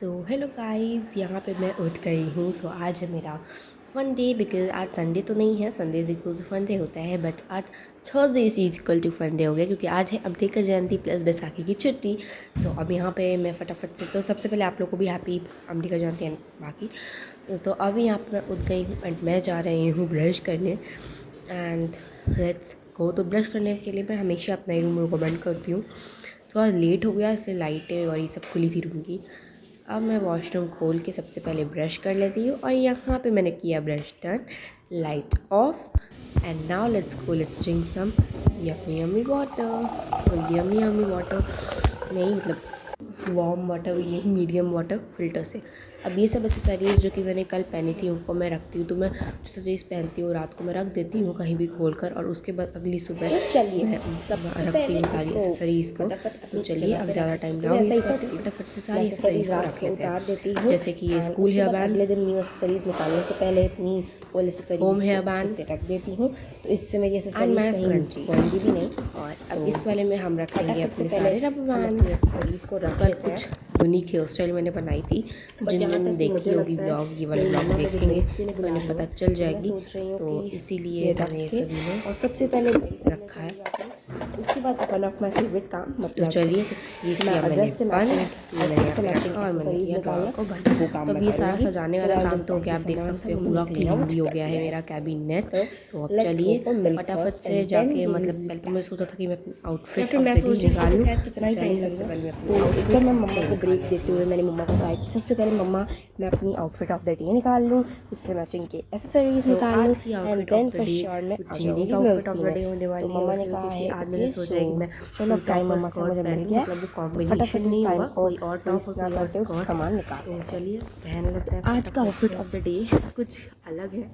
Hello guys, यहाँ पे मैं उठ गई हूँ। आज है मेरा फ़न डे बिकॉज आज संडे तो नहीं है। Sunday equal to fun day होता है, बट आज Thursday is equal to fun day हो गया क्योंकि आज है अम्बेडकर जयंती प्लस बैसाखी की छुट्टी। अब यहाँ पे मैं फटाफट से सबसे पहले आप लोग को भी हैप्पी अम्बेडकर जयंती एंड बाकी। तो अभी यहाँ पर मैं उठ गई हूँ एंड मैं जा रही हूँ ब्रश करने एंड लेट्स गो। तो ब्रश करने के लिए मैं हमेशा अपना रूम को बंद करती हूँ। थोड़ा लेट हो गया इसलिए लाइटें और ये सब खुली थी रूम की। अब मैं वॉशरूम खोल के सबसे पहले ब्रश कर लेती हूँ और यहाँ पे मैंने किया brush done, light off and now let's go, let's drink some yummy yummy water. तो यम्मी वाटर नहीं, मतलब वार्म वाटर भी नहीं, मीडियम वाटर फिल्टर से। अब ये सब एक्सेसरीज़ जो कि मैंने कल पहनी थी उनको मैं रखती हूँ। तो मैं जो एक्सेसरीज़ पहनती हूँ रात को मैं रख देती हूँ कहीं भी खोल कर, और उसके बाद अगली सुबह मैं रखती हूँ सारी एक्सेसरीज़ को। तो चलिए अब ज़्यादा टाइम ना वेस्ट करते हैं, फटाफट से सारी एक्सेसरीज़ को रख लेते हैं। जैसे कि ये स्कूल हेयर बैंड, अगले दिन न्यू एक्सेसरीज निकालने से पहले अपनी old home hair accessories band से रख देती हूँ, तो इससे मेरी एंड एक्सेसरीज मैस कहीं क्रंची। होंगी भी नहीं। और अब इस वाले में हम रखेंगे अपने सारे रबर हम बैंड। अपनी एक्सेसरीज को रख कल लेते कुछ हैं। यूनिक हेयर स्टाइल मैंने बनाई थी, जिन देखी होगी ब्लॉग, ये वाले ब्लॉग देखेंगे तो इन्हें पता चल जाएगी। तो इसीलिए मैंने ये सभी में और सबसे पहले रखा है। उसके बाद वन ऑफ माय फेवरेट काम तो मतलब चलिए ये किया मैंने बंद, ये मैंने यहाँ पे रखा और मैंने किया ड्रॉअर को बंद। वो काम तो अब मैं ये सारा करूँगी। सजाने वाला काम तो हो गया, आप देख सकते हो पूरा क्लीन भी हो गया है मेरा कैबिनेट। तो अब लेट्स गो चलिए फॉर मिल्क फटाफट फर्स्ट से एंड देन जाके, वी मतलब विल पहले तो मैं सोचा था कि मैं अपनी या आउटफिट फिर ऑफ मैं द डे सोच रही थी कि निकाल लूँ। खैर कितना तो ही चलिए टाइम सबसे लगेगा, पहले मैं अपनी तो इस बार आउटफिट मैं ऑफ द मम्मा डे को निकाल ब्रेक लेती देते हूँ। हुए मैंने मम्मा को कहा कि सबसे पहले मम्मा मैं अपनी आउटफिट ऑफ द डे निकाल लूँ, उससे मैचिंग के एक्सेसरीज तो निकाल लूँ आज की and outfit then of the for day sure मैं कुछ आ यूनिक जाऊँगी आउटफिट मिल्क ऑफ द पीने। डे होने तो वाली है मम्मा ने उसमें, कहा क्योंकि है आज मैंने ओके, सोचा सो है कि मैं चलो कोई टाइम टॉप और मम्मा से स्कर्ट मुझे मिल पहनूँ, गया। मतलब वो तो फटाफट कॉम्बिनेशन इस नहीं टाइम होगा, को कोई और टॉप और वेस्ट ना कोई और करते हुए स्कर्ट। सामान निकाल तो लेते हैं। चलिए पहन लेते हैं आज का फटाफट आउटफिट से। ऑफ द डे कुछ अलग है।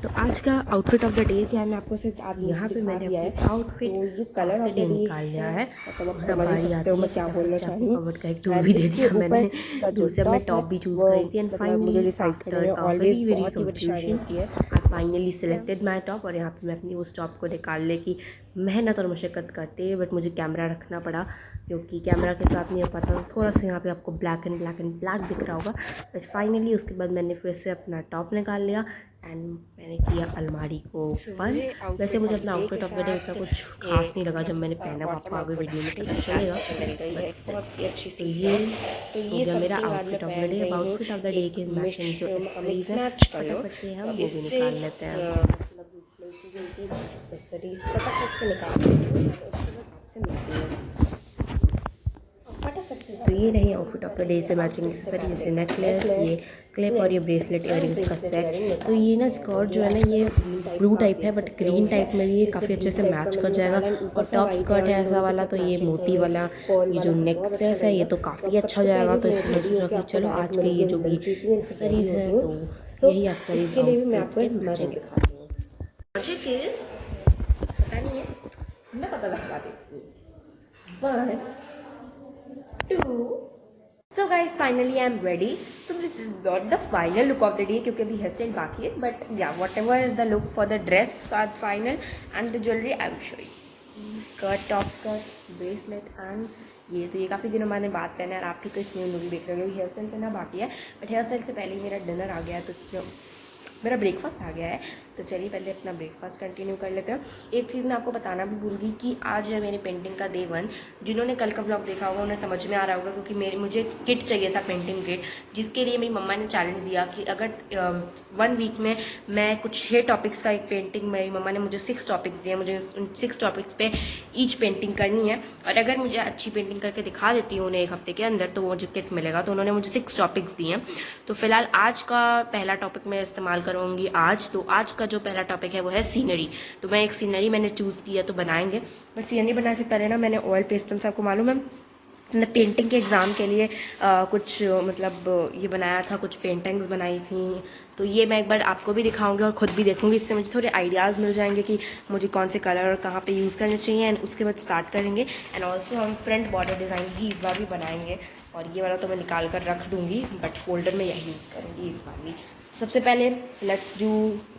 तो आज का आउटफिट ऑफ द डे क्या है, मैं आपको सिर्फ आज यहाँ नीचे पे दिखा मैंने दिया अपनी है। आउटफिट तो ये of colour the of day the day निकाल लिया है, है। मतलब आप और अब समझ ही बारी सकते हो आती है मैं क्या फटाफट बोलना से चाह आपको रही हूँ। कवर का एक टूर एंड भी दे इसके दिया मैंने। ऊपर का जो दूर से अब मैं टॉप है टॉप भी चूज़ वो कर रही थी एंड मतलब मुझे फाइनली डिसाइड करने आफ्टर में अ ऑलवेज वेरी वेरी बहुत ही परेशानी कंफ्यूजन होती है। I finally selected my top. और यहाँ पे मैं अपनी उस टॉप को निकालने की मेहनत और मशक्क़त करते हैं, बट मुझे कैमरा रखना पड़ा क्योंकि कैमरा के साथ नहीं हो पाता। तो थोड़ा सा यहाँ पे आपको ब्लैक एंड ब्लैक दिख रहा होगा, बट फाइनली उसके बाद मैंने फिर से अपना टॉप निकाल लिया एंड मैंने किया अलमारी को बंद। वैसे मुझे अपना आउटफिट ऑफ द डे उतना कुछ खास नहीं लगा जब मैंने पहना, वो आपको आगे वीडियो में पता चलेगा, बट स्टिल। तो ये हो गया मेरा आउटफिट ऑफ द डे। अब आउटफिट ऑफ द डे के मैचिंग जो एक्सेसरीज़ हैं फटाफट से हम वो भी निकाल लेते हैं। फटाफट से निकाल लेती हूँ और उसके बाद आपसे मिलती हूँ। तो ये रही आउटफिट ऑफ द डे से मैचिंग एक्सेसरी, जैसे नेकलेस, ये क्लिप और ये ब्रेसलेट इयररिंग्स का सेट। तो ये ना स्कर्ट जो है ना ये ब्लू टाइप है, बट ग्रीन टाइप में भी ये काफ़ी अच्छे से मैच कर जाएगा। और टॉप स्कर्ट है ऐसा वाला, तो ये मोती वाला ये जो नेक्स्ट ड्रेस है ये तो काफ़ी अच्छा जाएगा। तो इसलिए मैं सोचा कि चलो आज के ये जो भी एक्सेसरीज़ है तो यही एक्सेसरीज आउटफिट के मैचिंग है। मैजिक इज पता नहीं है, मैं पता लगा देती हूँ। 1 2 So guys, finally I am ready. So this is not the final look of the day क्योंकि अभी हेयर स्टाइल बाकी है, but yeah, whatever is the look for the dress are final and the jewelry I will show you. Skirt, top skirt, bracelet and ये काफ़ी दिनों मैंने बात पहना है और आप भी तो इसमें मूवी देख रहे हो। हेयर स्टाइल पहना बाकी है, बट हेयर स्टाइल से पहले ही मेरा डिनर आ गया है, तो मेरा ब्रेकफास्ट आ गया है। तो चलिए पहले अपना ब्रेकफास्ट कंटिन्यू कर लेते हैं। एक चीज़ मैं आपको बताना भी भूल गई कि आज है मेरी पेंटिंग का डे 1। जिन्होंने कल का ब्लॉग देखा होगा उन्हें समझ में आ रहा होगा, क्योंकि मुझे किट चाहिए था, पेंटिंग किट, जिसके लिए मेरी मम्मा ने चैलेंज दिया कि अगर 1 वीक में मैं कुछ 6 टॉपिक्स का एक पेंटिंग, मेरी मम्मा ने मुझे 6 टॉपिक्स दिए, मुझे उन 6 टॉपिक्स पे ईच पेंटिंग करनी है, और अगर मुझे अच्छी पेंटिंग करके दिखा देती हूँ उन्हें 1 हफ्ते के अंदर तो मुझे किट मिलेगा। तो उन्होंने मुझे 6 टॉपिक्स दिए हैं। तो फिलहाल आज का पहला टॉपिक मैं इस्तेमाल करूँगी आज। तो आज का जो पहला टॉपिक है वो है सीनरी। तो मैं एक सीनरी मैंने चूज़ किया, तो बनाएंगे। बट सीनरी बनाने से पहले ना मैंने ऑयल पेस्टल से, आपको मालूम है मैंने पेंटिंग के एग्ज़ाम के लिए कुछ मतलब ये बनाया था, कुछ पेंटिंग्स बनाई थी। तो ये मैं एक बार आपको भी दिखाऊंगी और ख़ुद भी देखूंगी, इससे मुझे थोड़े आइडियाज़ मिल जाएंगे कि मुझे कौन से कलर और कहाँ पे यूज़ करने चाहिए। एंड उसके बाद स्टार्ट करेंगे। एंड ऑल्सो हम फ्रंट बॉर्डर डिज़ाइन भी इस बार भी बनाएंगे, और ये वाला तो मैं निकाल कर रख दूँगी, बट फोल्डर में यही यूज़ करूँगी इस बार भी। सबसे पहले लेट्स डू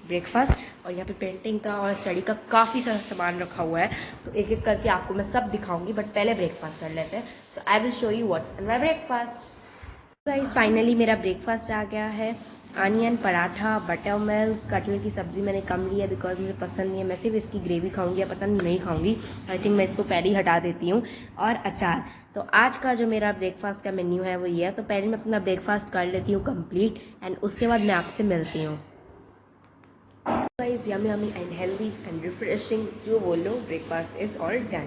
ब्रेकफास्ट। और यहाँ पे पेंटिंग का और स्टडी का काफ़ी सारा सामान रखा हुआ है, तो एक एक करके आपको मैं सब दिखाऊंगी, बट पहले ब्रेकफास्ट कर लेते हैं। So I will show you what's in my breakfast. Guys finally मेरा ब्रेकफास्ट आ गया है। अनियन पराठा, बटर मिल्क, कटहल की सब्ज़ी मैंने कम ली है बिकॉज मुझे पसंद नहीं है। मैं सिर्फ इसकी ग्रेवी खाऊंगी या पता नहीं खाऊंगी। आई थिंक मैं इसको पहले ही हटा देती हूँ। और अचार। तो आज का जो मेरा ब्रेकफास्ट का मेन्यू है वो ये है। तो पहले मैं अपना ब्रेकफास्ट कर लेती हूँ कंप्लीट एंड उसके बाद मैं आपसे मिलती हूँ। Guys yummy yummy and healthy and refreshing जो बोलो ब्रेकफास्ट इज ऑल डन।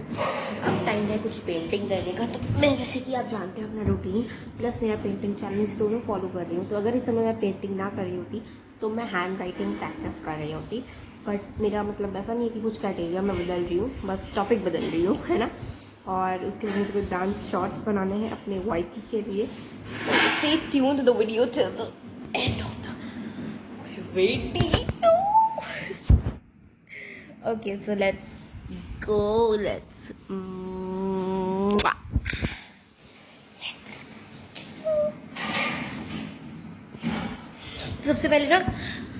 अब टाइम है कुछ पेंटिंग करने का। तो मैं जैसे कि आप जानते हैं अपना रूटीन प्लस मेरा पेंटिंग चैलेंज दोनों फॉलो कर रही हूँ। तो अगर इस समय मैं पेंटिंग ना कर रही होती तो मैं हैंड राइटिंग प्रैक्टिस कर रही होती। बट मेरा मतलब ऐसा नहीं है कि कुछ क्राइटेरिया मैं बदल रही हूँ, बस टॉपिक बदल रही हूँ, है ना। और उसके लिए मुझे डांस शॉर्ट्स बनाने हैं अपने वाईटी के लिए। Stay tuned the video till the end of the video. Okay, so let's go. Let's. सबसे पहले ना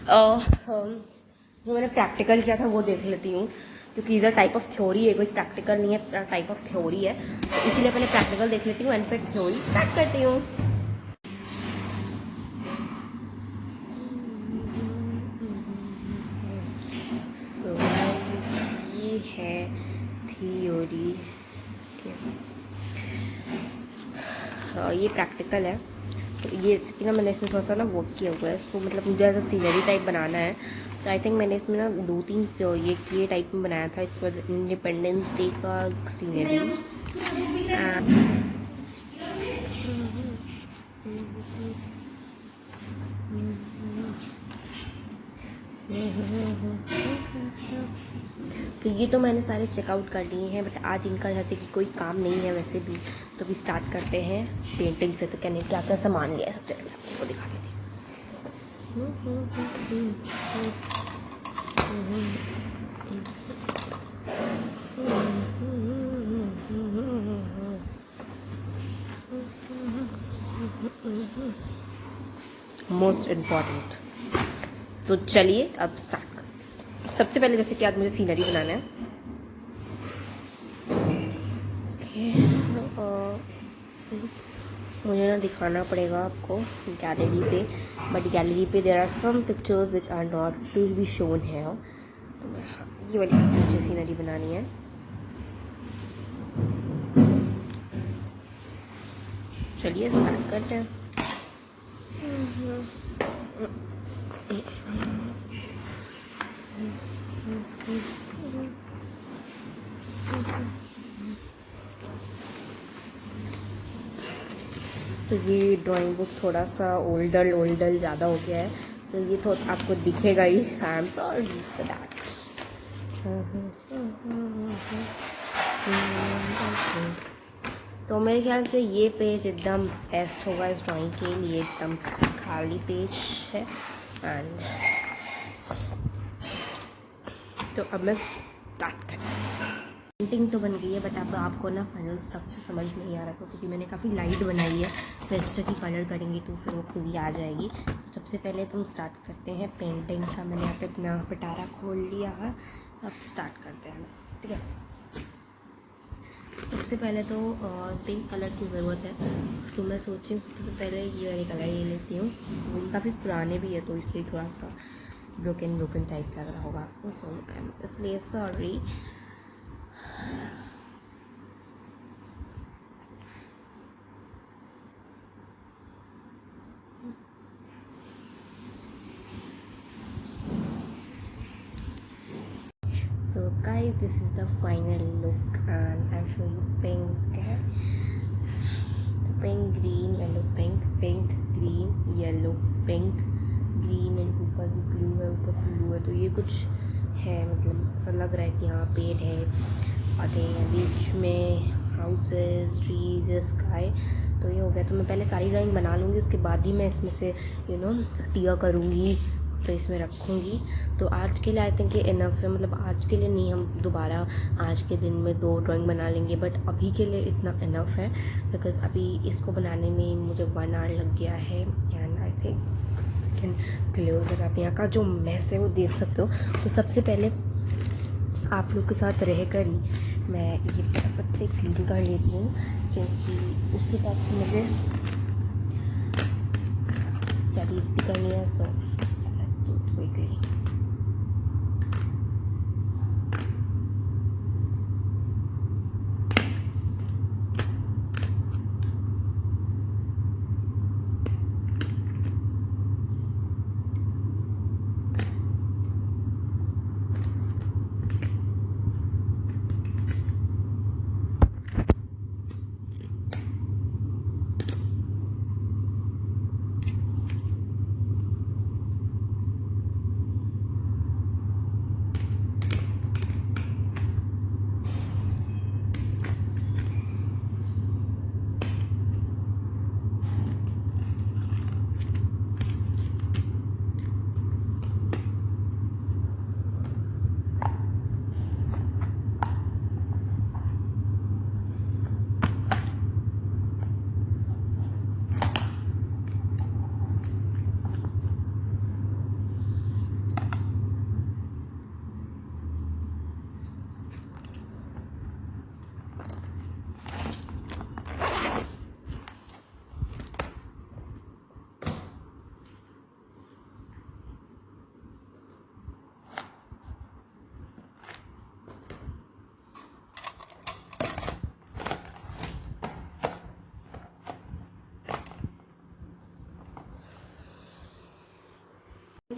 जो मैंने प्रैक्टिकल किया था वो देख लेती हूँ, क्योंकि is a type of theory है, कोई प्रैक्टिकल नहीं है, टाइप ऑफ थ्योरी है। तो इसीलिए पहले प्रैक्टिकल देख लेती हूँ एंड फिर थ्योरी स्टार्ट करती हूँ। सो ये है थ्योरी, ये प्रैक्टिकल है। तो ये ना मैंने इसमें थोड़ा सा ना वर्क किया हुआ है। तो मतलब मुझे ऐसा सीनरी टाइप बनाना है। तो आई थिंक मैंने इसमें ना 2-3 ये क्ले टाइप में बनाया था। इट्स वॉज इंडिपेंडेंस डे का सीनरी। तो ये तो मैंने सारे चेकआउट कर लिए हैं, बट आज इनका जैसे कि कोई काम नहीं है वैसे भी। तो भी स्टार्ट करते हैं पेंटिंग से। तो कहने क्या क्या सामान लिया है सबसे पहले आपको दिखा देती हूँ। Most important. तो चलिए अब स्टार्ट करते हैं। सबसे पहले जैसे कि आज मुझे सीनरी बनाना है। मुझे ना दिखाना पड़ेगा आपको गैलरी पे, बट गैलरी पे there are some pictures which are not to be shown है। तो मैं ये वाली मुझे सीनरी बनानी है। चलिए स्टार्ट करते हैं। तो ये ड्राइंग बुक थोड़ा सा ओल्डल ज़्यादा हो गया है, तो ये तो आपको दिखेगा ही। I am sorry for that. तो मेरे ख्याल से ये पेज एकदम बेस्ट होगा इस ड्राइंग के लिए। एकदम खाली पेज है एंड तो अब मैं स्टार्ट करती। पेंटिंग तो बन गई है, बट अब आपको ना फाइनल स्ट्रक्चर समझ नहीं आ रहा था, क्योंकि मैंने काफ़ी लाइट बनाई है। तो इस पर ही कलर करेंगे तो फिर वो खुद ही आ जाएगी। तो सबसे पहले तुम स्टार्ट करते हैं पेंटिंग का। मैंने यहाँ पे अपना पिटारा खोल लिया है। अब स्टार्ट करते हैं, ठीक है। सबसे पहले तो पिंक कलर की ज़रूरत है। तो मैं सोची हूँ सबसे पहले ये वाले कलर ले लेती हूँ। वो काफ़ी पुराने भी है तो इसलिए थोड़ा सा ब्रोकन टाइप लग रहा होगा आपको। सो इसलिए sorry. So guys, this is the final look and I'll show you pink है, pink, green, yellow, pink, pink, green, yellow, pink, green and ऊपर भी ब्लू है, ऊपर ब्लू है। तो ये कुछ है, मतलब ऐसा लग रहा है कि हाँ पेड़ है, आते हैं बीच में हाउसेस, ट्रीज, स्काई। तो ये हो गया। तो मैं पहले सारी ड्राइंग बना लूँगी, उसके बाद ही मैं इसमें से टिया करूँगी, तो इसमें रखूँगी। तो आज के लिए आई थिंक ये इनफ है, मतलब आज के लिए नहीं, हम दोबारा आज के दिन में 2 ड्राइंग बना लेंगे, बट अभी के लिए इतना इनफ है। बिकॉज अभी इसको बनाने में मुझे 1 आवर लग गया है and I think can close. आप यहाँ का जो मैस है वो देख सकते हो। तो सबसे पहले आप लोग के साथ रहकर ही मैं ये फटाफट से क्लीन कर लेती हूँ, क्योंकि उसके बाद मुझे स्टडीज़ भी करनी है, so let's do it quickly.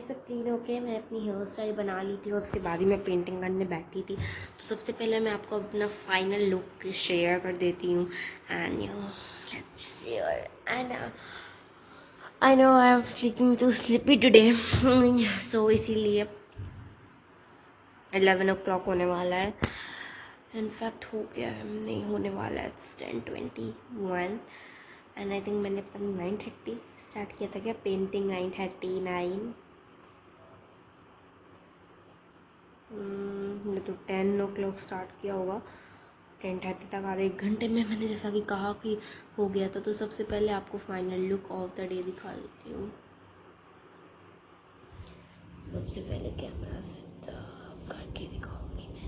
सब क्लीन होके मैं अपनी हेयर स्टाइल बना ली थी और उसके बाद ही मैं पेंटिंग करने बैठी थी। तो सबसे पहले मैं आपको अपना फाइनल लुक शेयर कर देती हूँ। And let's share and I know I am feeling too sleepy today, so इसीलिए 11 o'clock होने वाला है। इनफैक्ट हो गया है, नहीं होने वाला है, इट्स 10:21 एंड आई थिंक मैंने 9:30 स्टार्ट किया था क्या पेंटिंग, 9:39 मैं तो 10 o'clock स्टार्ट किया होगा, 10:30 तक आधे 1 घंटे में मैंने जैसा कि कहा कि हो गया था। तो सबसे पहले आपको final look of the day दिखा देती हूँ। सबसे पहले कैमरा सेटअप करके दिखाऊंगी मैं।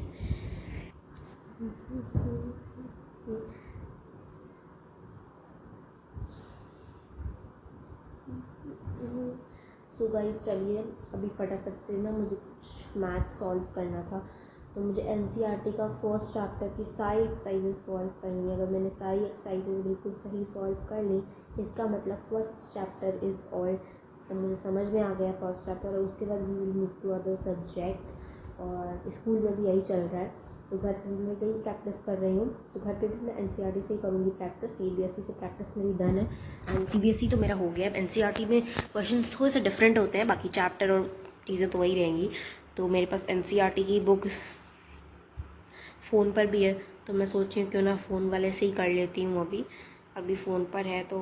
सो गाइस चलिए अभी फटाफट से ना मुझे कुछ मैथ्स सॉल्व करना था। तो मुझे एनसीईआरटी का फर्स्ट चैप्टर की सारी एक्सरसाइजेज सॉल्व करनी है। अगर मैंने सारी एक्सरसाइजेज बिल्कुल सही सॉल्व कर ली, इसका मतलब फर्स्ट चैप्टर इज़ ऑल तो मुझे समझ में आ गया फर्स्ट चैप्टर। और उसके बाद we will move to other subject. और स्कूल में भी यही चल रहा है, तो घर पर मैं यही प्रैक्टिस कर रही हूँ। तो घर पे भी मैं एनसीईआरटी से ही करूँगी प्रैक्टिस, सीबीएसई से प्रैक्टिस मेरी डन है एंड सीबीएसई तो मेरा हो गया। अब एनसीईआरटी में क्वेश्चंस थोड़े से डिफरेंट होते हैं, बाकी चैप्टर और चीज़ें तो वही रहेंगी। तो मेरे पास एनसीईआरटी की बुक फ़ोन पर भी है, तो मैं सोच रही हूँ क्यों ना फ़ोन वाले से ही कर लेती हूँ। अभी फ़ोन पर है तो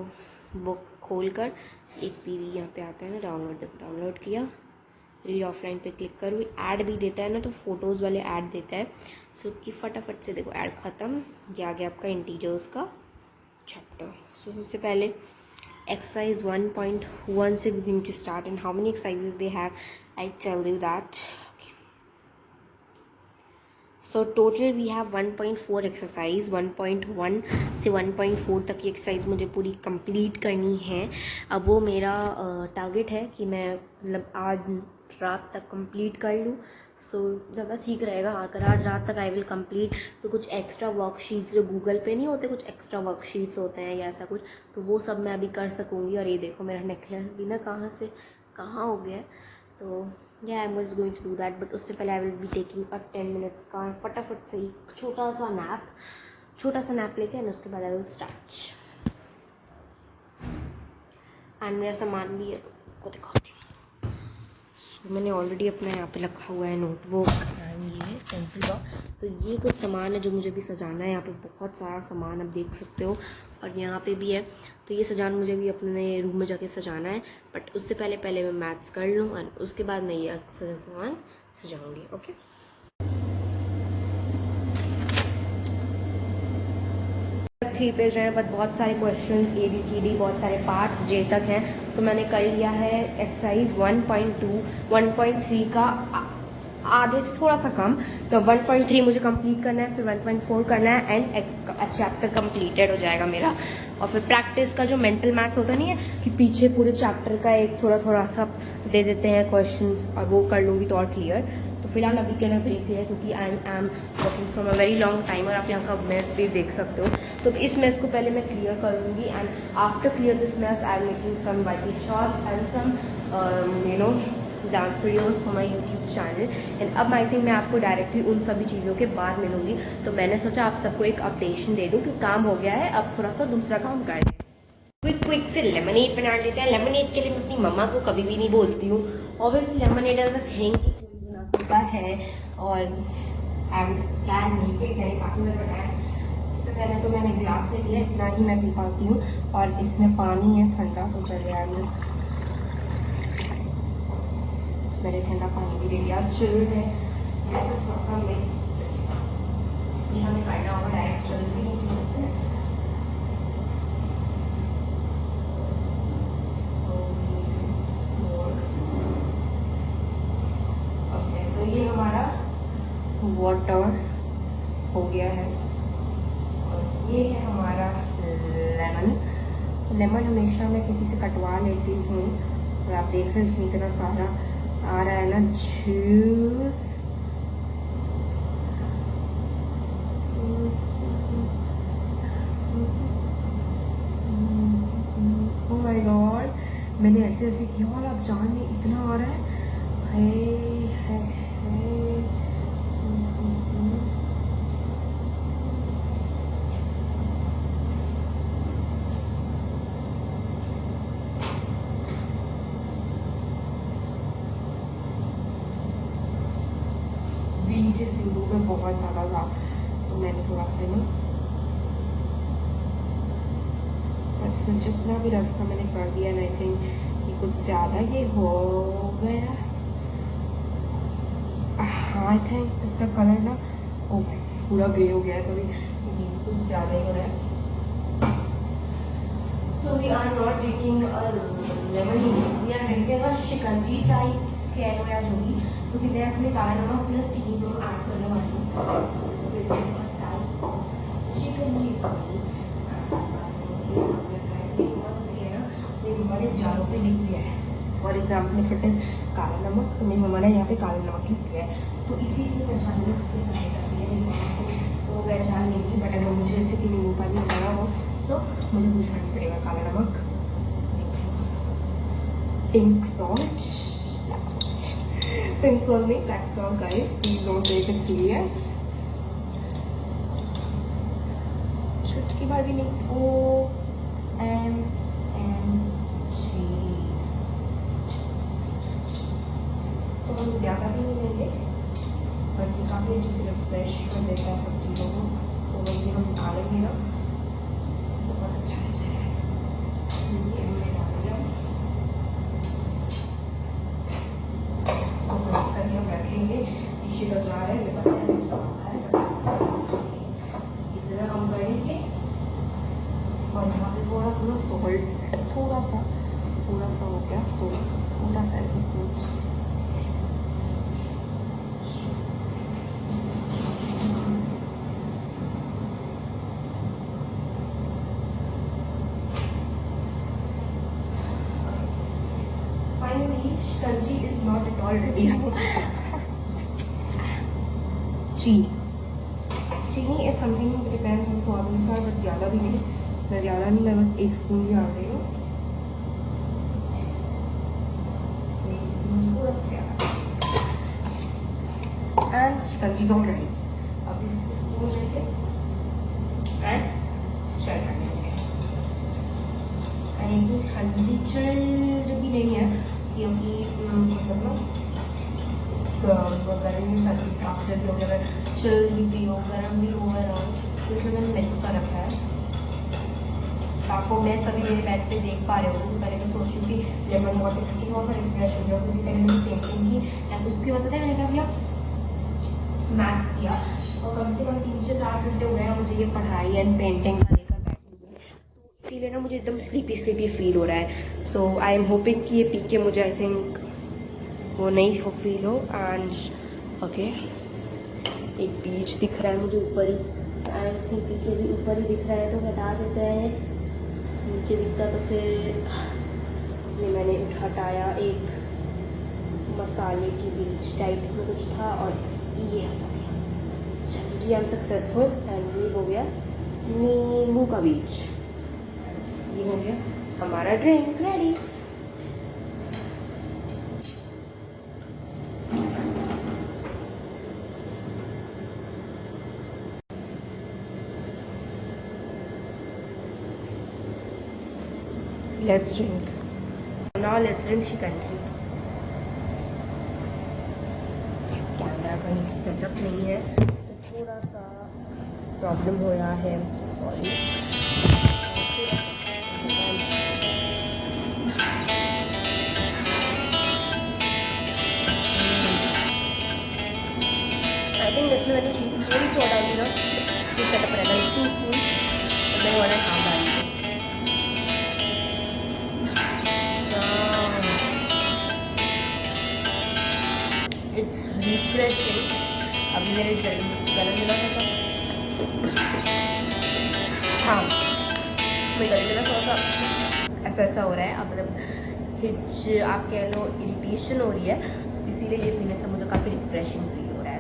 बुक खोल कर एक पीडी यहाँ पे आता है ना, डाउनलोड किया, रीड ऑफलाइन पे क्लिक करूँ। ऐड भी देता है ना, तो फ़ोटोज़ वाले ऐड देता है। सो कि फटाफट से देखो ऐड ख़त्म, ये आ गया आपका इंटीजर्स का चैप्टर। सो सबसे पहले exercise 1.1 से we're going to start, and how many exercises they have I tell you that. Okay. So total we have 1.4 exercise, 1.1 से 1.4 तक की एक्सरसाइज मुझे पूरी कंप्लीट करनी है। अब वो मेरा टारगेट है कि मैं मतलब आज रात तक कंप्लीट कर लूँ। सो ज़्यादा ठीक रहेगा अगर आज रात तक आई विल कंप्लीट। तो कुछ एक्स्ट्रा वर्कशीट्स जो गूगल पे नहीं होते, कुछ एक्स्ट्रा वर्कशीट्स होते हैं या ऐसा कुछ, तो वो सब मैं अभी कर सकूँगी। और ये देखो मेरा नेकलेस भी ना कहाँ से कहाँ हो गया। तो I am just going to do that, but उससे पहले I will be taking a 10 minutes का फटाफट से ही छोटा सा नैप लेके एंड उसके बाद आई विल स्टार्ट। एंड मेरा सामान भी है तो आपको दिखाती हूँ। मैंने ऑलरेडी अपना यहाँ पे रखा हुआ है नोटबुक एंड ये पेंसिल बॉक्स। तो ये कुछ सामान है जो मुझे भी सजाना है। यहाँ पे बहुत सारा सामान आप देख सकते हो और यहाँ पे भी है। तो ये सजाना मुझे भी अपने रूम में जाके सजाना है, बट उससे पहले मैं मैथ्स कर लूँ और उसके बाद मैं ये सामान सजाऊँगी। ओके 3 पेज हैं, बट बहुत सारे क्वेश्चंस ABCD बहुत सारे पार्ट्स J तक हैं। तो मैंने कर लिया है एक्सरसाइज 1.2 1.3 का आधे से थोड़ा सा कम। तो 1.3 मुझे कंप्लीट करना है, फिर 1.4 करना है एंड चैप्टर कंप्लीटेड हो जाएगा मेरा। और फिर प्रैक्टिस का जो मेंटल मैथ्स होता नहीं है कि पीछे पूरे चैप्टर का एक थोड़ा थोड़ा सा दे देते हैं क्वेश्चंस, और वो कर लूँगी तो और क्लियर। तो फिलहाल अभी के लिए ब्रेक लिया है क्योंकि I am working from a very long time, और आप यहाँ का मेस भी देख सकते हो। तो इस मेस को पहले मैं क्लियर कर लूँगी and after clear this mess I am making some witty shorts and some dance videos for my YouTube channel. एंड अब आई थिंक मैं आपको डायरेक्टली उन सभी चीज़ों के बाद मिलूंगी। तो मैंने सोचा आप सबको एक अपडेशन दे दूँ कि काम हो गया है, अब थोड़ा सा दूसरा काम का है। क्विक से लेमनेड बना लेते हैं। लेमनेड के लिए मैं अपनी मम्मा को कभी भी नहीं बोलती हूँ। Obviously lemonade as a thing बना सकता है, और आई कैन मेक इट, मैंने काफ़ी बार बनाया। सबसे पहले तो मैंने गिलास ले लिया, इतना ही मैं पी पाती हूँ, और इसमें पानी है ठंडा, तो पहले आई मैंने ठंडा पानी भी ले लिया, चिल है। तो थोड़ा सा मिक्स ये हमें करना होगा, डायरेक्ट चिल भी नहीं पी सकते हैं। तो ये हमारा वाटर हो गया है, और ये है हमारा लेमन। लेमन हमेशा मैं किसी से कटवा लेती हूँ, और आप देख रहे हो इतना सारा आ रहा है ना जूस। ओह माय गॉड, मैंने ऐसे ऐसे किया और आप जान नहीं इतना आ रहा है। बीचेस नींबू में बहुत ज़्यादा था, तो मैंने थोड़ा सा ना इसमें जितना भी रस था मैंने कर दिया। आई थिंक ये कुछ ज़्यादा ही हो गया। हाँ आई थिंक इसका कलर ना पूरा ग्रे हो गया है, तभी ये कुछ ज़्यादा ही हो रहा है। So we are not drinking a lemon tea, we are drinking a shikanji type scan या जो भी, क्योंकि मैं इसमें काला नमक प्लस चीनी दोनों ऐड करने वाली हूँ। शिकंजी बड़े जारों पे लिख दिया है, for example if it is काला नमक, तो मेरी मम्मा ने यहाँ पे काला नमक लिख दिया है, तो इसीलिए पहचान करती है मेरी मम्मा को, तो पहचान नहीं। बट अगर मुझे जैसे कि नींबू पानी बनाना हो तो मुझे पूछना नहीं पड़ेगा काला नमक। पिंक सॉल्ट, पिंक सॉल्ट नहीं black salt guys, please don't take it serious. चुटकी भर भी नहीं, OMG, तो हम ज़्यादा भी नहीं लेंगे, बल्कि काफ़ी अच्छे से रिफ्रेश कर देता है सब चीज़ों को, तो वही हम डालेंगे ना बहुत अच्छा हो जाएगा। ये हमने डाल दिया, इसको हम रखेंगे। शीशे का जार है, ये पता है इतना हम करेंगे। और यहाँ पे थोड़ा सा सॉल्ट, थोड़ा सा हो गया, तो थोड़ा सा ऐसे कुछ finally shikanji is not at all ready now. चीनी इज समथिंग डिपेंड्स ऑन स्वाद अनुसार, बट ज़्यादा भी नहीं, मैं बस 1 स्पून भी डाल रही हूँ। And shikanji is all ready. अब इसको स्पून लेके एंड स्टर कर लेंगे। एंड ठंडी चिल्ड भी नहीं है, क्योंकि मतलब ना गर्मी में सर्दी काफ़ी जल्दी हो गया, चिल भी पियो गर्म भी हो रहा, तो इसमें मैंने मिक्स कर रखा है। आपको मैं सभी मेरे बैग पे देख पा रहे हो, पहले मैं सोच रही थी लेमन वाटर की बहुत सारी रिफ्रेश हो गया, क्योंकि पहले मैंने पेंटिंग की एंड उसके बाद पता है मैंने क्या किया, मैथ्स किया, और कम से कम 3 से 4 घंटे हो गए हैं मुझे ये पढ़ाई एंड पेंटिंग का लेकर बैठे हुए, तो इसीलिए ना मुझे एकदम स्लीपी फील हो रहा है। सो आई एम होपिंग कि ये पी के मुझे आई थिंक वो नहीं हो फील हो, एंड ओके, एक बीच दिख रहा है मुझे ऊपर ही, एंड सीपी के भी ऊपर ही दिख रहा है, तो हटा देते हैं। नीचे दिखता तो फिर ये मैंने हटाया, एक मसाले की बीच टाइप में कुछ था और ये हटा दिया। चलो जी, आई एम सक्सेसफुल। एंड ये हो गया नींबू का बीज, ये हो गया हमारा drink ready. Let's drink now, let's drink shikanji. Camera कहीं सेटअप नहीं है तो थोड़ा सा प्रॉब्लम हो रहा है, I am so sorry. I think इसमें मैंने थोड़ी सी डाल दी ना, तो सेटअप रहेगा, लेकिन तो मैं वाला काम डाल दी। It's refreshing. अभी मेरे गले मिला था, हाँ मैं गले मिला थोड़ा सा ऐसा ऐसा हो रहा है, अब मतलब हिच आप कह लो, इरिटेशन हो रही है, इसीलिए ये पीने से मुझे काफ़ी रिफ्रेशिंग फील हो रहा है।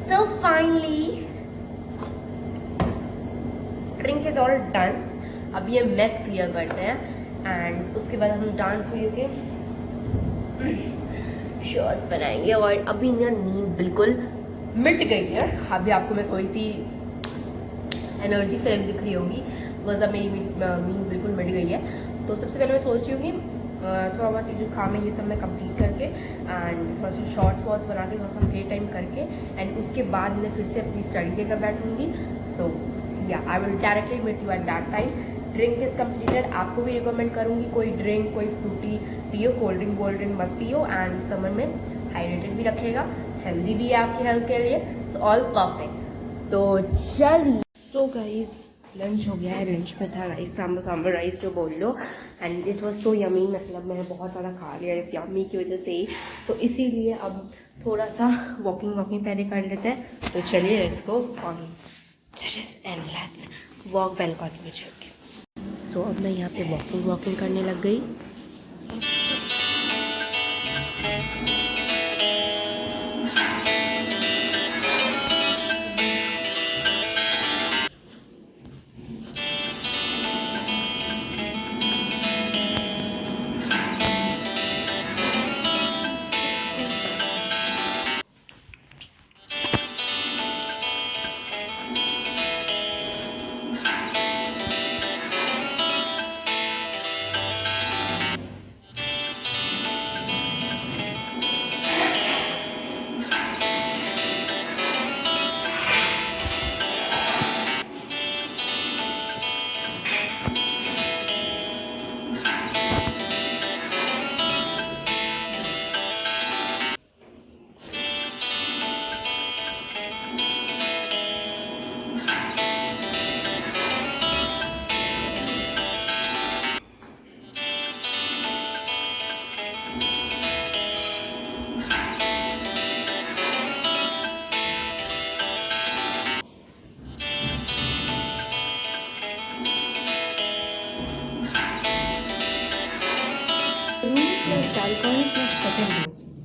So finally drink is all done. अभी हम लेस क्लियर करते हैं एंड उसके बाद हम डांस वीडियो के शॉर्ट्स बनाएंगे। और अभी ना नींद बिल्कुल मिट गई है, अभी आपको मैं थोड़ी सी एनर्जी फीलिंग दिख रही होगी, बिकॉज अब मेरी नींद बिल्कुल मिट गई है। तो सबसे पहले मैं सोच रही हूँ कि थोड़ा बहुत ये जो काम है ये सब मैं कंप्लीट करके एंड थोड़ा सा शॉर्ट्स वॉर्ट्स बना के थोड़ा सा प्ले टाइम करके एंड उसके बाद मैं फिर से अपनी स्टडी लेकर बैठूंगी। So yeah I will directly meet you at that time. Drink is completed. आपको भी रिकमेंड करूँगी कोई ड्रिंक, कोई फ्रूटी पियो, कोल्ड ड्रिंक मत पियो, एंड समर में हाइड्रेटेड भी रखेगा, हेल्दी भी है आपकी हेल्थ के लिए, तो ऑल परफेक्ट। तो चलिए, तो गाइस लंच हो गया है। लंच में था राइस, सांबर राइस जो बोल लो, and it was so yummy. मतलब मैंने बहुत ज़्यादा खा लिया इस यमी की वजह से ही, तो इसीलिए अब थोड़ा सा वॉकिंग पहले कर लेते हैं। तो चलिए let's go on terrace and let's walk balcony में चल के। सो अब मैं यहाँ पे वॉकिंग करने लग गई।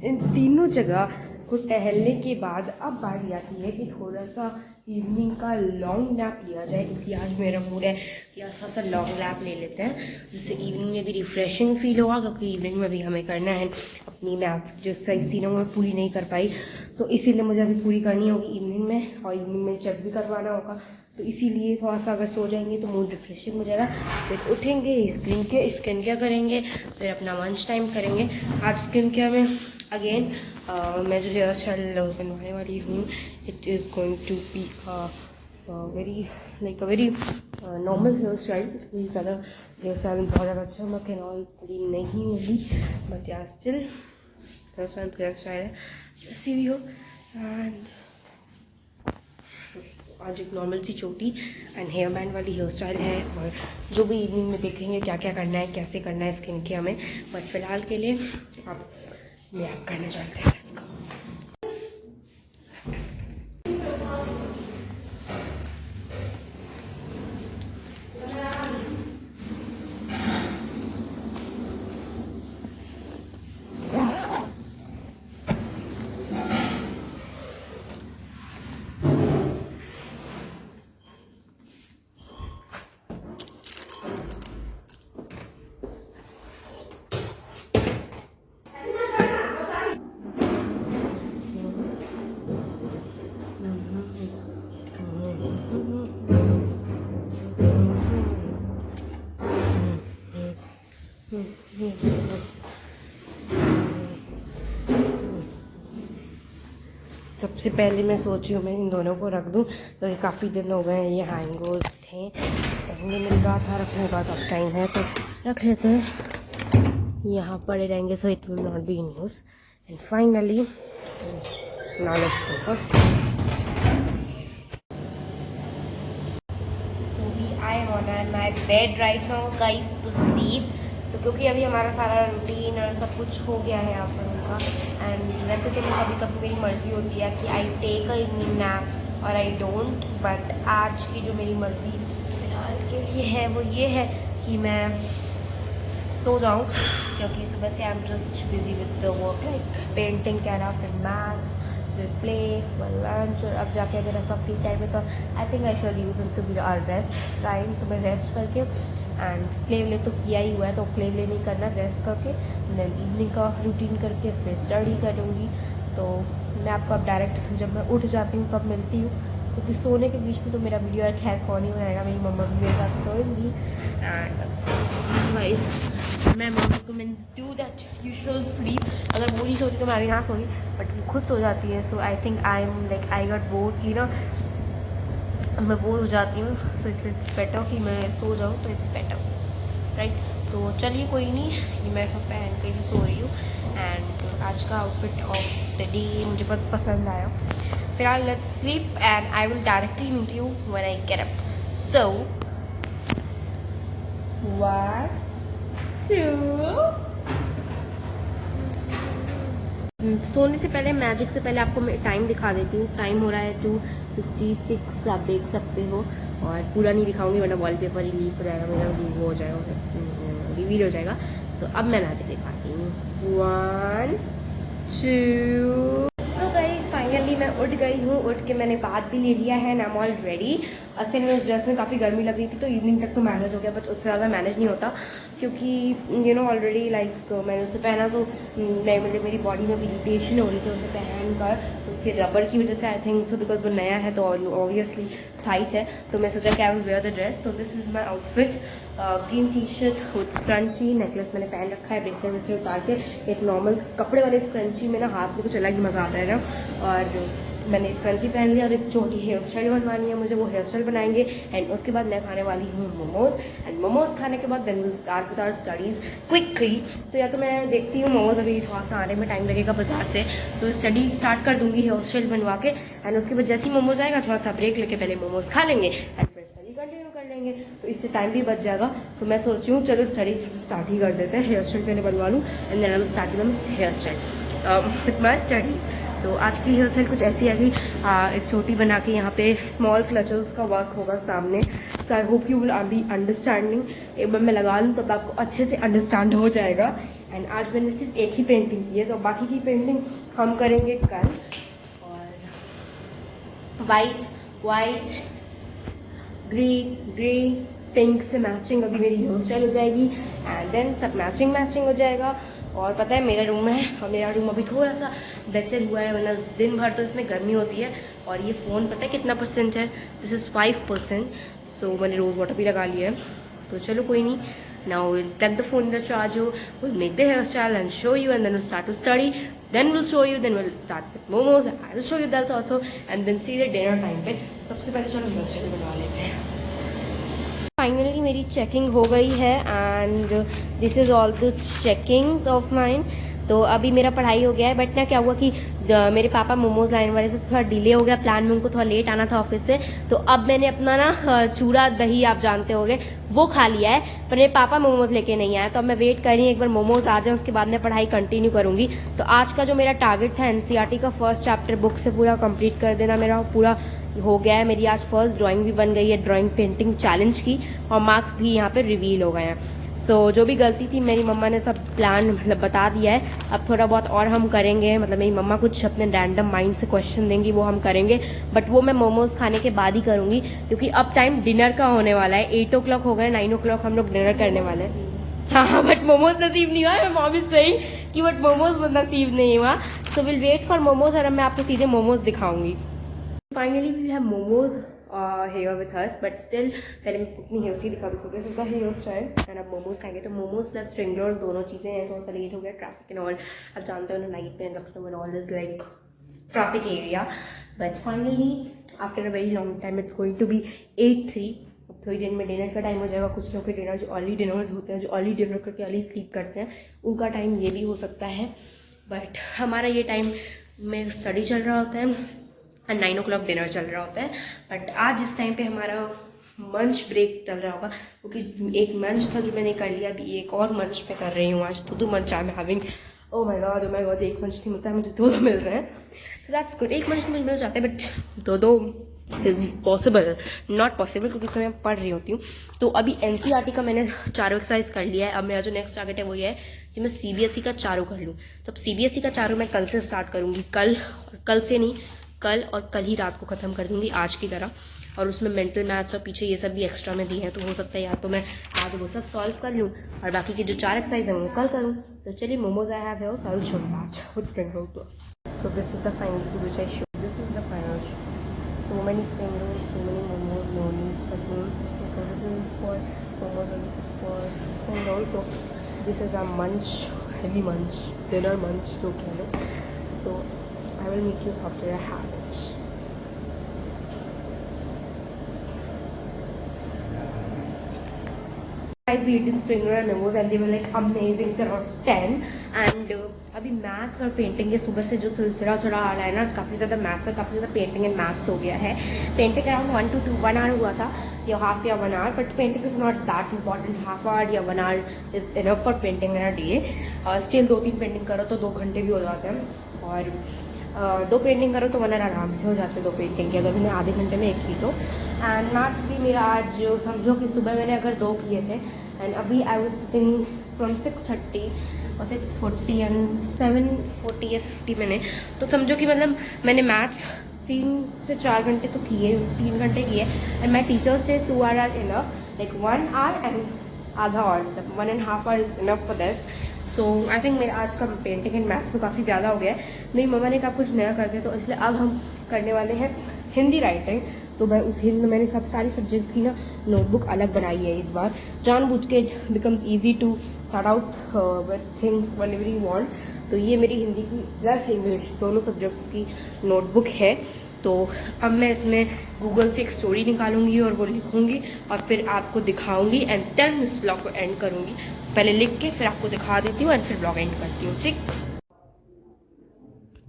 इन तीनों जगह को टहलने के बाद अब बारी आती है कि थोड़ा सा इवनिंग का लॉन्ग नैप लिया जाए, क्योंकि आज मेरा मूड है कि थोड़ा सा लॉन्ग नैप ले लेते हैं, जिससे इवनिंग में भी रिफ्रेशिंग फील होगा, क्योंकि इवनिंग में भी हमें करना है अपनी मैथ्स जो एक्सरसाइज तीनों में पूरी नहीं कर पाई, तो इसीलिए मुझे अभी पूरी करनी होगी इवनिंग में, और इवनिंग में चेक भी करवाना होगा। तो इसीलिए थोड़ा सा अगर सो जाएंगे तो मूड रिफ्रेशिंग हो जाएगा। फिर उठेंगे, स्किन केयर करेंगे, फिर अपना लंच टाइम करेंगे। आज स्किन केयर में अगेन मैं जो हेयर स्टाइल बनवाने वाली हूँ, it is going to be very normal hair style. कोई ज़्यादा हेयर स्टाइल बहुत ज़्यादा अच्छा नहीं होगी, बट या स्टिल हेयर स्टाइल है जैसी भी हो। एंड आज एक नॉर्मल सी चोटी एंड हेयर बैंड वाली हेयर स्टाइल है, और जो भी इवनिंग में देखेंगे क्या क्या करना है, कैसे करना है स्किन केयर में। बट फिलहाल के लिए आप करने चलते हैं। Let's go. सबसे पहले मैं सोची हूँ मैं इन दोनों को रख दूँ, क्योंकि काफ़ी दिन हो गए हैं ये हैंगर्स थे, पहले मिल रहा था रखने का, अब टाइम है तो रख लेते हैं। यहाँ पड़े रहेंगे so it will not be in use. And finally now let's go first. So we I on my bed right now guys to sleep. तो क्योंकि अभी हमारा सारा रूटीन और सब कुछ हो गया है आफ्टरनून का, एंड वैसे तो मैं कभी कभी मेरी मर्ज़ी होती है कि I take a evening nap और आई डोंट, बट आज की जो मेरी मर्ज़ी फिलहाल के लिए है वो ये है कि मैं सो जाऊँ, क्योंकि सुबह से आई am just busy with the work, like painting करा, फिर मैथ्स, फिर प्ले, फिर लंच, और अब जाके अगर ऐसा फ्री टाइम है तो I think I should use it to be our rest time. तो मैं रेस्ट करके एंड प्ले व्ले तो किया ही हुआ है, तो प्ले व्ले नहीं करना, रेस्ट करके देन इवनिंग का रूटीन करके फिर स्टडी करूँगी। तो मैं आपको अब डायरेक्ट जब मैं उठ जाती हूँ तब मिलती हूँ, क्योंकि सोने के बीच में तो मेरा वीडियो है, खैर कौन ही बनाएगा, मेरी मम्मा भी मेरे साथ सोएंगी। एंड वाइज मैं मम्मी को mean do that usual sleep, अगर वो नहीं सोती तो मैं अभी ना सोगी, बट वो खुद सो जाती है। So I think I am like I got bored की ना, मैं बोर हो जाती हूँ, सो इसलिए इट्स बेटर कि मैं सो जाऊँ, तो इट्स बेटर राइट। तो चलिए कोई नहीं, ये मैं सब पहन के भी सो रही हूँ। एंड आज का आउटफिट ऑफ द डे मुझे बहुत पसंद आया। फिलहाल let's sleep and I will directly meet you when I get up. So 1 2। सोने से पहले मैजिक से पहले आपको मैं टाइम दिखा देती हूँ। टाइम हो रहा है 2:56, आप देख सकते हो, और पूरा नहीं दिखाऊंगी वरना वॉलपेपर ही लीक हो जाएगा, मेरा वो हो जाएगा, रिवील हो जाएगा। सो अब मैं मैजिक दिखाती हूँ। 1 2। सो गाइस फाइनली मैं उठ गई हूँ, उठ के मैंने बात भी ले लिया है, आई एम ऑल रेडी। असल में उस ड्रेस में काफ़ी गर्मी लग रही थी, तो इवनिंग तक तो मैनेज हो गया, बट उससे ज़्यादा मैनेज नहीं होता, क्योंकि यू नो ऑलरेडी लाइक मैंने उसे पहना तो मेरी बॉडी में भी इरिटेशन हो रही थी उसे पहन कर, उसके रबर की वजह से आई थिंक सो, बिकॉज वो नया है तो ऑब्वियसली टाइट है, तो मैं सोचा कि I will wear the dress. तो this is my outfit, green T shirt with scrunchie, necklace मैंने पहन रखा है, ब्रेसलेट वेसलेट उतार के, एक नॉर्मल कपड़े वाले स्क्रंची में ना हाथ में कुछ अलग ही मज़ा आता है ना, और मैंने स्क्रंची पहन लिया, और एक छोटी हेयर स्टाइल बनवानी है मुझे, वो हेयर स्टाइल बनाएंगे। एंड उसके बाद मैं खाने वाली हूँ मोमोज, एंड मोमोज खाने के बाद then will start with our studies quickly. तो या तो मैं देखती हूँ मोमोज अभी थोड़ा सा आने में टाइम लगेगा बाजार से, तो स्टडी स्टार्ट कर दूंगी हेयर स्टाइल बनवा के, एंड उसके बाद जैसे ही मोमोज आएगा थोड़ा सा ब्रेक लेके पहले मोमोज खा लेंगे एंड फिर स्टडी कंटिन्यू कर लेंगे, तो इससे टाइम भी बच जाएगा। तो मैं सोच रही हूँ चलो स्टडी स्टार्ट ही कर देते हैं, हेयर स्टाइल पहले बनवा लूँ and then I will start with hair style with my studies. तो आज की हेयर स्टाइल कुछ ऐसी है कि एक छोटी बना के यहाँ पे स्मॉल क्लचर्स का वर्क होगा सामने, so I hope you will be understanding. एक बार मैं लगा लूँ तब आपको अच्छे से अंडरस्टैंड हो जाएगा। एंड आज मैंने सिर्फ एक ही पेंटिंग की है, तो बाकी की पेंटिंग हम करेंगे कल। और white white, green green, pink से मैचिंग अभी मेरी हेयर स्टाइल हो जाएगी एंड देन सब मैचिंग मैचिंग हो जाएगा। और पता है मेरा रूम है और मेरा रूम अभी थोड़ा सा बेचैन हुआ है, वरना दिन भर तो इसमें गर्मी होती है। और ये फ़ोन पता है कितना परसेंट है, दिस इज़ 5%। सो मैंने रोज़ वाटर भी लगा लिया है, तो चलो कोई नहीं। Now will take the phone in the charger, will make the hair style and show you and then will start to study, then will show you, then will start with momos, I will show you that also and then see the dinner time पे। सबसे पहले चलो hair style बनवा लेते हैं। Finally मेरी checking हो गई है and this is all the checkings of mine. तो अभी मेरा पढ़ाई हो गया है, बट ना क्या हुआ कि मेरे पापा मोमोज लाने वाले से थोड़ा डिले हो गया प्लान में, उनको थोड़ा लेट आना था ऑफिस से। तो अब मैंने अपना ना चूड़ा दही आप जानते होंगे वो खा लिया है, पर मेरे पापा मोमोज लेके नहीं आए। तो अब मैं वेट कर रही हूँ एक बार मोमोज आ जाए, उसके बाद मैं पढ़ाई कंटिन्यू करूँगी। तो आज का जो मेरा टारगेट था एनसीईआरटी का फर्स्ट चैप्टर बुक से पूरा कंप्लीट कर देना, मेरा पूरा हो गया है। मेरी आज फर्स्ट ड्राइंग भी बन गई है, ड्राइंग पेंटिंग चैलेंज की, और मार्क्स भी यहाँ पे रिवील हो गए हैं। सो जो भी गलती थी मेरी मम्मा ने सब प्लान मतलब बता दिया है। अब थोड़ा बहुत और हम करेंगे, मतलब मेरी मम्मा कुछ अपने रैंडम माइंड से क्वेश्चन देंगी, वो हम करेंगे, बट वो मैं मोमोज खाने के बाद ही करूँगी, क्योंकि अब टाइम डिनर का होने वाला है। 8 o'clock हो गए, 9 o'clock हम लोग डिनर करने वाले हैं। हाँ, बट मोमोज नसीब नहीं हुआ, मैं मॉम इज सही कि बट मोमोज नसीब नहीं हुआ। So will wait for momos और अब मैं आपको सीधे मोमोज दिखाऊंगी। Finally we have momos here with us, but still पहले मैं अपनी हेयर स्टाइल दिखा दूँ। So this is the hair style and अब मोमोज खाएंगे। तो मोमोज प्लस स्प्रिंग रोल दोनों चीज़ें हैं। थोड़ा सा लेट हो गया, ट्रैफिक एंड ऑल, अब जानते हो ना नाइट में Lucknow and all is like traffic area. But finally after a very long time it's going to be 8:03। अब थोड़ी देर में डिनर का टाइम हो जाएगा। कुछ लोग के डिनर जो अर्ली डिनर्स होते हैं, जो अर्ली डिनर करके अर्ली स्लीप करते हैं, उनका टाइम ये भी हो सकता है, बट हमारा ये टाइम में स्टडी चल रहा होता है और 9 o'clock डिनर चल रहा होता है। बट आज इस टाइम पे हमारा मंच ब्रेक चल रहा होगा, क्योंकि एक मंच था जो मैंने कर लिया, अभी एक और मंच पे कर रही हूँ। आज तो 2 मंच I am having. Oh my God, एक मंच नहीं मिलता है मुझे, 2 मिल रहे हैं। तो दैट्स गुड। एक मंच मुझे मिल जाते हैं, but 2 is possible, not possible, क्योंकि समय मैं पढ़ रही होती हूँ। तो अभी एनसीईआरटी का मैंने 4 एक्सरसाइज कर लिया है। अब मेरा जो नेक्स्ट टारगेट है वो ये है कि मैं सीबीएसई का 4 कर लूँ। तो अब सीबीएसई का 4 मैं कल से स्टार्ट करूँगी, कल से नहीं, कल और कल ही रात को ख़त्म कर दूंगी आज की तरह। और उसमें मेंटल मैथ्स और पीछे ये सब भी एक्स्ट्रा में दिए हैं, तो हो सकता है या तो मैं आज वो सब सॉल्व कर लूँ और बाकी की जो 4 एक्सरसाइज हैं वो कल करूँ। तो चलिए, momos I have here, so I will show you that with spring roll plus. So this is the final food which I show, this is the final. So many spring roll, so many momos, नोनीज, so this is for momos and this is for spring roll. So this is a munch, heavy munch, dinner munch जो कह लो। So I will meet you after I have it. Guys, we eaten spring roll and momos and they were like amazing, 10 out of 10. And अभी maths और painting के सुबह से जो सिलसिला चढ़ा आ रहा है ना, काफ़ी ज़्यादा मैथ्स और काफ़ी ज़्यादा पेंटिंग एंड मैथ्स हो गया है। पेंटिंग अराउंड 1 to 1 hour हुआ था, या हाफ या 1 hour, but painting is not that important. Half hour या 1 hour is enough for painting in a day. Still 2-3 painting करो तो 2 घंटे भी हो जाते हैं, और 2 पेंटिंग करो तो 1 hour आराम से हो जाते हैं 2 पेंटिंग के। अगर मैंने आधे घंटे में एक की तो। एंड मैथ्स भी मेरा आज समझो कि सुबह मैंने अगर 2 किए थे, एंड अभी आई वॉज सिटिंग फ्रॉम 6:30 और 6:40 एंड 7:40 या 50 मैंने, तो समझो कि मतलब मैंने मैथ्स 3 से 4 घंटे तो किए, 3 घंटे किए। And my teachers days 2 hour are enough, like 1 hour and आधा और, मतलब 1.5 hour is enough for this. So I think मेरा आज का पेंटिंग एंड मैथ्स तो काफ़ी ज़्यादा हो गया है। मेरी मम्मा ने कहा कुछ नया कर दे, तो इसलिए अब हम करने वाले हैं हिंदी राइटिंग। तो मैं उस हिंदी में मैंने सब सारी सब्जेक्ट्स की ना नोटबुक अलग बनाई है इस बार, जानबूझ के, becomes easy to start out with things whenever you want. तो ये मेरी हिंदी की प्लस इंग्लिश दोनों सब्जेक्ट्स की नोटबुक है। तो अब मैं इसमें गूगल से एक स्टोरी निकालूंगी और वो लिखूंगी और फिर आपको दिखाऊंगी एंड देन इस ब्लॉग को एंड करूंगी। पहले लिख के फिर आपको दिखा देती हूँ एंड फिर ब्लॉग एंड करती हूँ, ठीक।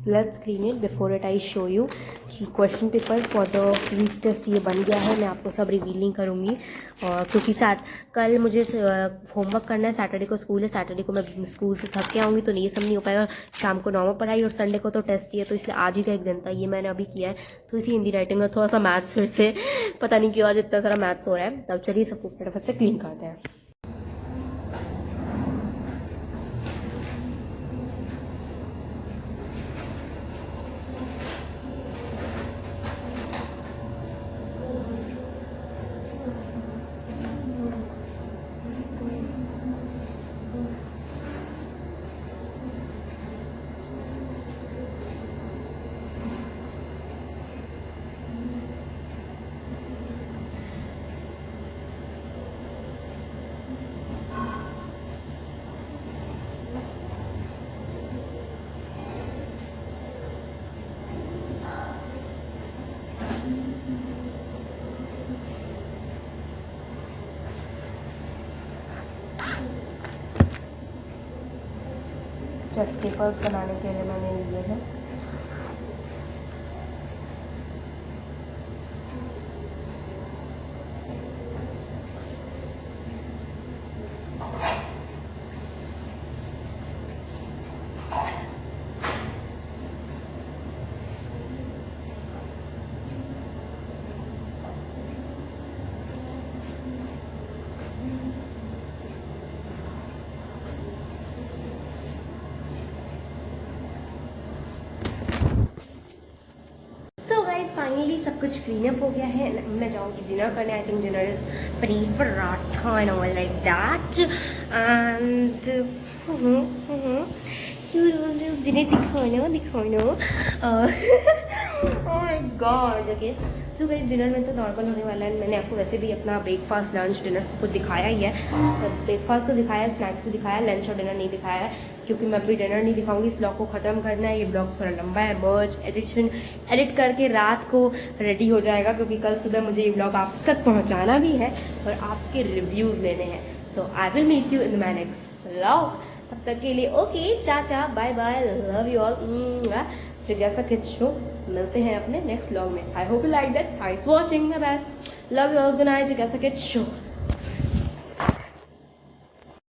Let's clean it before it I show you कि question paper for the week test ये बन गया है। मैं आपको सब रिवील नहीं करूँगी, और क्योंकि कल मुझे होमवर्क करना है, सैटरडे को स्कूल है, सैटरडे को मैं स्कूल से थक के आऊँगी, तो ये सब नहीं हो पाएगा। शाम को नॉर्मल पढ़ाई और संडे को तो टेस्ट ही है, तो इसलिए आज ही का एक दिन था, ये मैंने अभी किया है। तो इसी हिंदी राइटिंग में थोड़ा सा मैथ्स फिर से पता नहीं क्यों आज इतना सारा मैथ्स हो रहा है। तब चलिए सब कुछ फटाफट से क्लीन करते हैं। चेस्ट पेपर्स बनाने के लिए मैंने लिए हैं। फाइनली सब कुछ क्लीन अप हो गया है। मैं जाऊँगी डिनर करने। I think dinner is paneer paratha and all like that and जिन्हें दिखाना oh my God. Okay so guys dinner में तो नॉर्मल होने वाला है। मैंने आपको वैसे भी अपना ब्रेकफास्ट लंच डिनर सब कुछ दिखाया ही है। ब्रेकफास्ट तो दिखाया है, स्नैक्स भी दिखाया है, लंच और डिनर नहीं दिखाया है क्योंकि मैं अभी डिनर नहीं दिखाऊंगी। इस ब्लॉग को ख़त्म करना है। ये ब्लॉग थोड़ा लंबा है, मर्ज एडिट करके रात को रेडी हो जाएगा क्योंकि कल सुबह मुझे ये ब्लॉग आप तक पहुँचाना भी है और आपके रिव्यूज़ लेने हैं। So I will meet you in my next vlog. तब तक के लिए ओके चाचा bye bye, love you all. जिज्ञासा किड्स शो मिलते हैं अपने नेक्स्ट व्लॉग में। I hope you like that. Thanks for watching, bye bye, love you all, good night. जिज्ञासा किड्स शो।